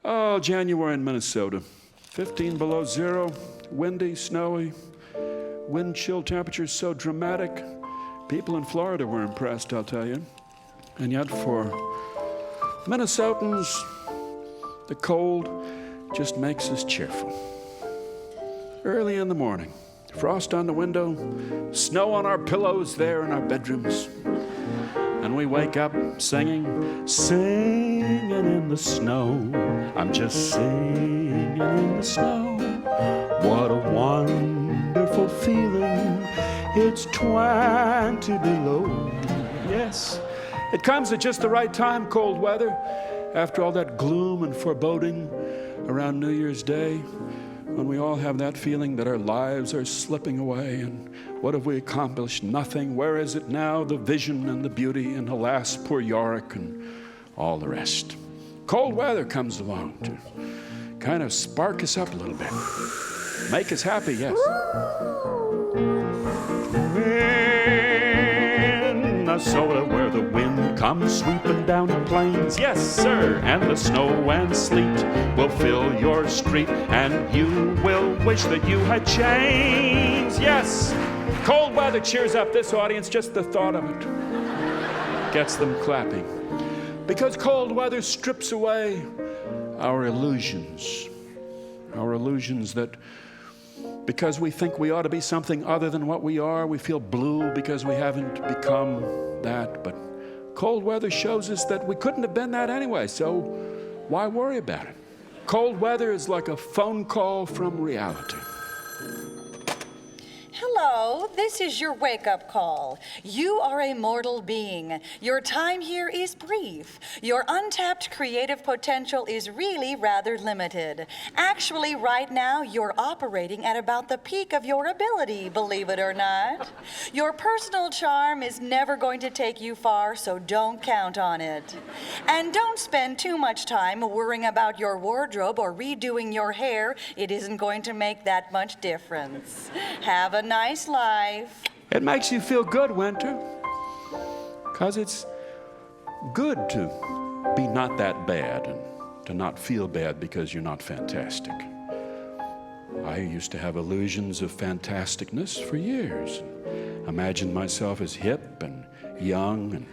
Oh, January in Minnesota. 15 below zero, windy, snowy, wind chill temperatures so dramatic. People in Florida were impressed, I'll tell you. And yet for Minnesotans, the cold just makes us cheerful. Early in the morning, frost on the window, snow on our pillows there in our bedrooms. And we wake up singing, singing in the snow. I'm just singing in the snow. What a wonderful feeling. It's 20 below. Yes, it comes at just the right time, cold weather, after all that gloom and foreboding around New Year's Day, when we all have that feeling that our lives are slipping away and what have we accomplished? Nothing. Where is it now? The vision and the beauty, and alas, poor Yorick and all the rest. Cold weather comes along to kind of spark us up a little bit. Make us happy, yes. Minnesota, where the wind comes sweeping down the plains, yes, sir, and the snow and sleet will fill your street, and you will wish that you had chains, yes. Cold weather cheers up this audience, just the thought of it gets them clapping. Because cold weather strips away our illusions that because we think we ought to be something other than what we are, we feel blue because we haven't become that. But cold weather shows us that we couldn't have been that anyway, so why worry about it? Cold weather is like a phone call from reality. Hello, this is your wake-up call. You are a mortal being. Your time here is brief. Your untapped creative potential is really rather limited. Actually, right now, you're operating at about the peak of your ability, believe it or not. Your personal charm is never going to take you far, so don't count on it. And don't spend too much time worrying about your wardrobe or redoing your hair. It isn't going to make that much difference. Have a nice life. It makes you feel good, Winter, because it's good to be not that bad and to not feel bad because you're not fantastic. I used to have illusions of fantasticness for years. Imagined myself as hip and young and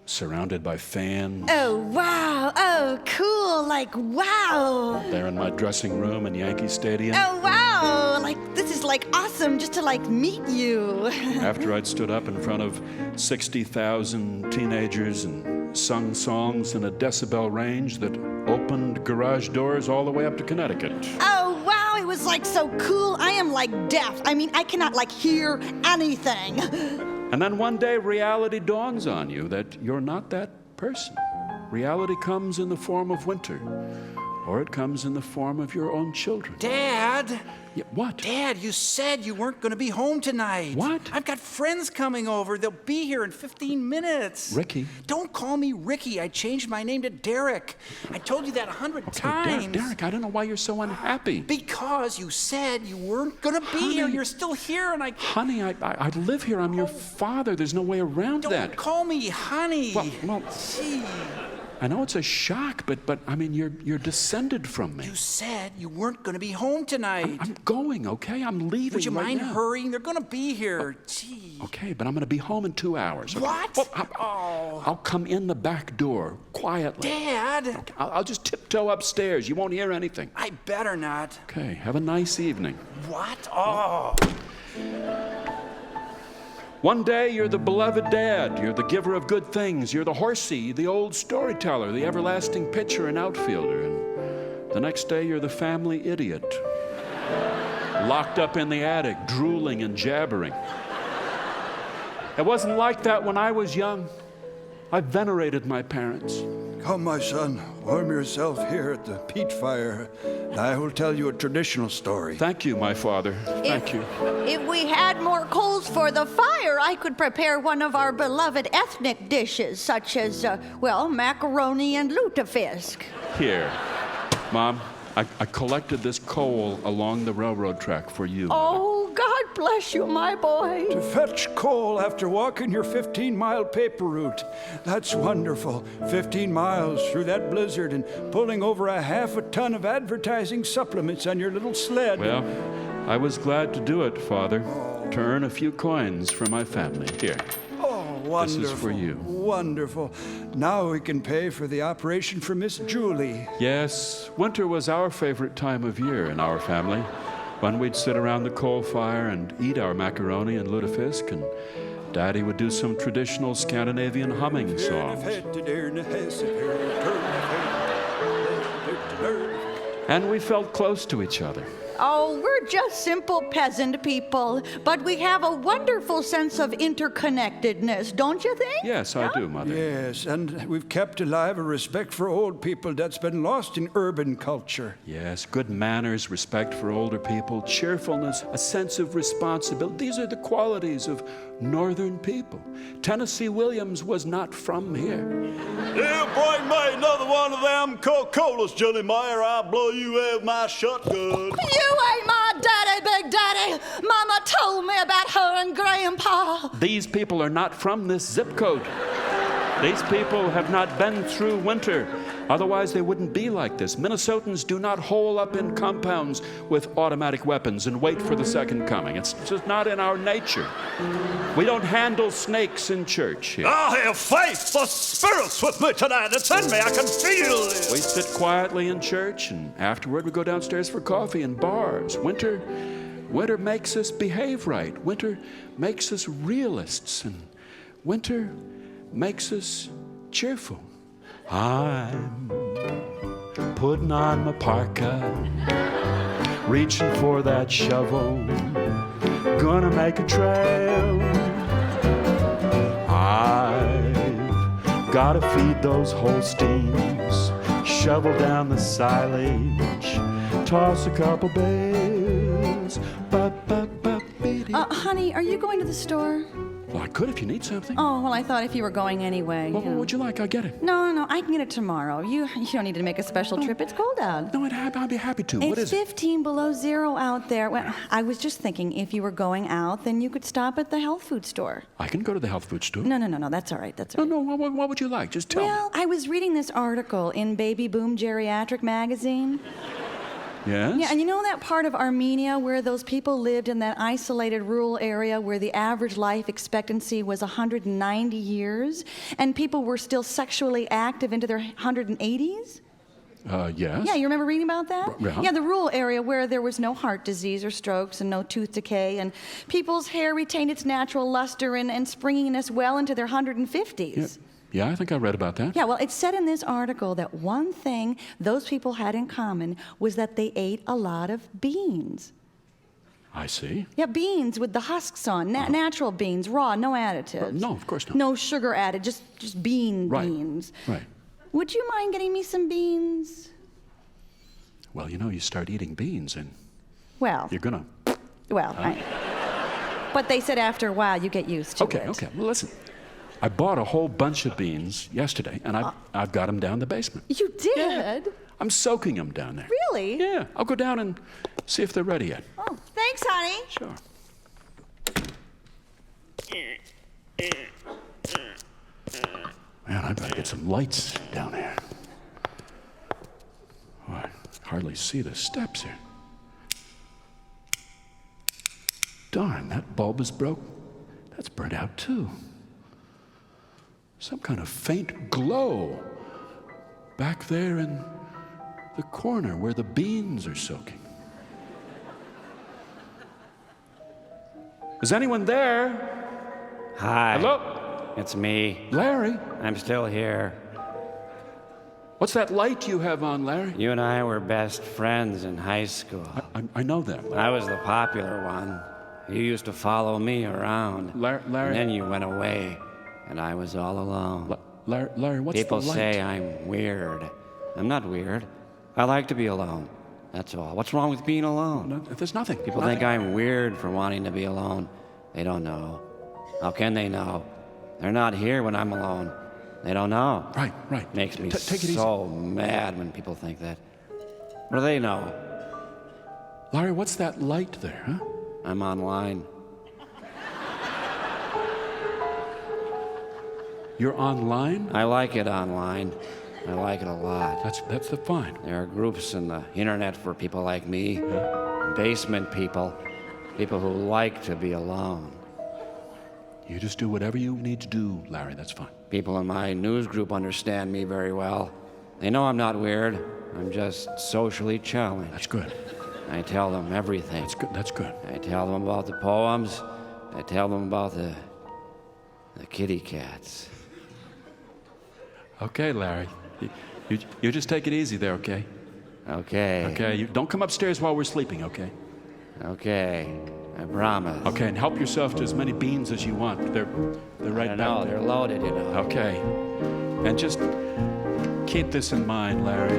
surrounded by fans. Oh, wow. Oh, cool. Like, wow. There in my dressing room in Yankee Stadium. Oh, wow. Like, this is like awesome just to like meet you. After I'd stood up in front of 60,000 teenagers and sung songs in a decibel range that opened garage doors all the way up to Connecticut. Oh, wow. It was like so cool. I am like deaf. I mean, I cannot like hear anything. And then one day reality dawns on you that you're not that person. Reality comes in the form of Winter, or it comes in the form of your own children. Dad! Yeah, what? Dad, you said you weren't going to be home tonight. What? I've got friends coming over. They'll be here in 15 minutes. Ricky. Don't call me Ricky. I changed my name to Derek. I told you that 100 times. Derek, I don't know why you're so unhappy. Because you said you weren't going to be here. You're still here, and I... Honey, I live here. I'm your father. There's no way around that. Don't call me honey. Well, Gee. I know it's a shock, but I mean, you're descended from me. You said you weren't going to be home tonight. I'm going, okay? I'm leaving. Would you right mind now. hurrying? They're going to be here. Gee. Okay, but I'm going to be home in 2 hours. Okay? What? Well, I'll come in the back door quietly. Dad. Okay, I'll just tiptoe upstairs. You won't hear anything. I better not. Okay, have a nice evening. What? Oh. One day you're the beloved dad, you're the giver of good things, you're the horsey, the old storyteller, the everlasting pitcher and outfielder, and the next day you're the family idiot, locked up in the attic, drooling and jabbering. It wasn't like that when I was young. I venerated my parents. Come, my son, warm yourself here at the peat fire, and I will tell you a traditional story. Thank you, my father. Thank you. If we had more coals for the fire, I could prepare one of our beloved ethnic dishes, such as, macaroni and lutefisk. Here, Mom, I collected this coal along the railroad track for you. Oh, God bless you, my boy. To fetch coal after walking your 15-mile paper route. That's wonderful. 15 miles through that blizzard and pulling over a half a ton of advertising supplements on your little sled. Well, I was glad to do it, Father, to earn a few coins for my family. Here. Wonderful. This is for you. Wonderful. Now we can pay for the operation for Miss Julie. Yes, winter was our favorite time of year in our family, when we'd sit around the coal fire and eat our macaroni and lutefisk, and Daddy would do some traditional Scandinavian humming songs. And we felt close to each other. Oh, we're just simple peasant people, but we have a wonderful sense of interconnectedness, don't you think? Yes, I do, Mother. Yes, and we've kept alive a respect for old people that's been lost in urban culture. Yes, good manners, respect for older people, cheerfulness, a sense of responsibility. These are the qualities of northern people. Tennessee Williams was not from here. You bring me another one of them Coca-Colas, Johnny Meyer. I'll blow you out of my shotgun. You ain't my daddy, Big Daddy. Mama told me about her and Grandpa. These people are not from this zip code. These people have not been through winter. Otherwise, they wouldn't be like this. Minnesotans do not hole up in compounds with automatic weapons and wait for the second coming. It's just not in our nature. We don't handle snakes in church here. I have faith. The Spirit's with me tonight. It's in me. I can feel it. We sit quietly in church, and afterward we go downstairs for coffee in bars. Winter makes us behave right. Winter makes us realists, and winter makes us cheerful. I'm putting on my parka, reaching for that shovel, gonna make a trail. I've gotta feed those Holsteins, shovel down the silage, toss a couple bales. Honey, are you going to the store? Well, I could if you need something. Oh, well, I thought if you were going anyway. What would you like? I'll get it. No, I can get it tomorrow. You don't need to make a special trip. It's cold out. No, I'd be happy to. What It's is it? 15 below zero out there. Well, I was just thinking if you were going out, then you could stop at the health food store. I can go to the health food store. No, that's all right. That's all right. No, what would you like? Just tell me. Well, I was reading this article in Baby Boom Geriatric magazine. Yes? Yeah, and you know that part of Armenia where those people lived in that isolated rural area where the average life expectancy was 190 years, and people were still sexually active into their 180s? Yes. Yeah, you remember reading about that? Yeah. Yeah, the rural area where there was no heart disease or strokes and no tooth decay, and people's hair retained its natural luster and springiness well into their 150s. Yeah, I think I read about that. Yeah, well, it said in this article that one thing those people had in common was that they ate a lot of beans. I see. Yeah, beans with the husks on, natural beans, raw, no additives. No, of course not. No sugar added, just beans. Right. Would you mind getting me some beans? Well, you start eating beans and Well, you're gonna... but they said after a while you get used to it. Okay. Well, listen. I bought a whole bunch of beans yesterday, and I've got them down the basement. You did? Yeah. I'm soaking them down there. Really? Yeah. I'll go down and see if they're ready yet. Oh, thanks, honey. Sure. Man, I better get some lights down there. Oh, I hardly see the steps here. Darn, that bulb is broke. That's burnt out too. Some kind of faint glow back there in the corner where the beans are soaking. Is anyone there? Hi. Hello? It's me. Larry? I'm still here. What's that light you have on, Larry? You and I were best friends in high school. I know that. I was the popular one. You used to follow me around. Larry? And then you went away, and I was all alone. Larry, what's People the light? say I'm weird. I'm not weird. I like to be alone. That's all. What's wrong with being alone? No, there's nothing. People think I'm weird for wanting to be alone. They don't know. How can they know? They're not here when I'm alone. They don't know. Right. Makes me Take it easy. so mad when people think that. What do they know? Larry, what's that light there, huh? I'm online. You're online? I like it online. I like it a lot. That's the fine. There are groups on the internet for people like me, basement people who like to be alone. You just do whatever you need to do, Larry. That's fine. People in my news group understand me very well. They know I'm not weird. I'm just socially challenged. That's good. I tell them everything. That's good. That's good. I tell them about the poems. I tell them about the kitty cats. Okay, Larry. You just take it easy there, okay? Okay. Okay. You don't come upstairs while we're sleeping, okay? Okay. I promise. Okay, and help yourself to as many beans as you want. They're right I back know, there. they're loaded, you know. Okay. And just keep this in mind, Larry,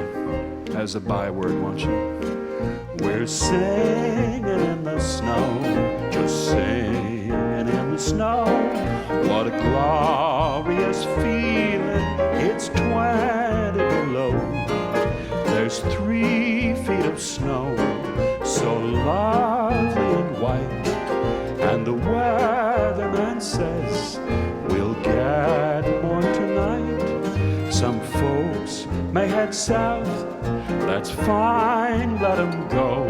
as a byword, won't you? We're singing in the snow, just singing in the snow. What a glorious feeling, it's 20 below. There's 3 feet of snow, so lovely and white. And the weatherman says we'll get more tonight. Some folks may head south, that's fine, let 'em go.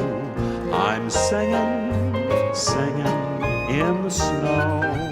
I'm singing, singing in the snow.